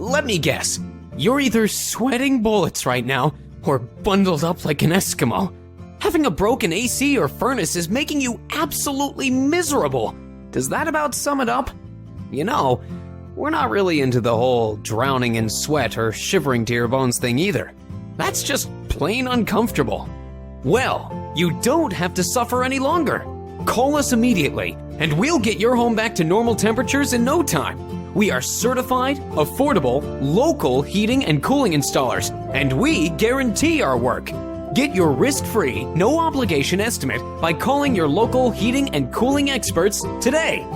Let me guess. You're either sweating bullets right now or bundled up like an Eskimo. Having a broken AC or furnace is making you absolutely miserable. Does that about sum it up? You know, we're not really into the whole drowning in sweat or shivering to your bones thing either. That's just plain uncomfortable. Well, you don't have to suffer any longer. Call us immediately, and we'll get your home back to normal temperatures in no time. We are certified, affordable, local heating and cooling installers, and we guarantee our work. Get your risk-free, no-obligation estimate by calling your local heating and cooling experts today.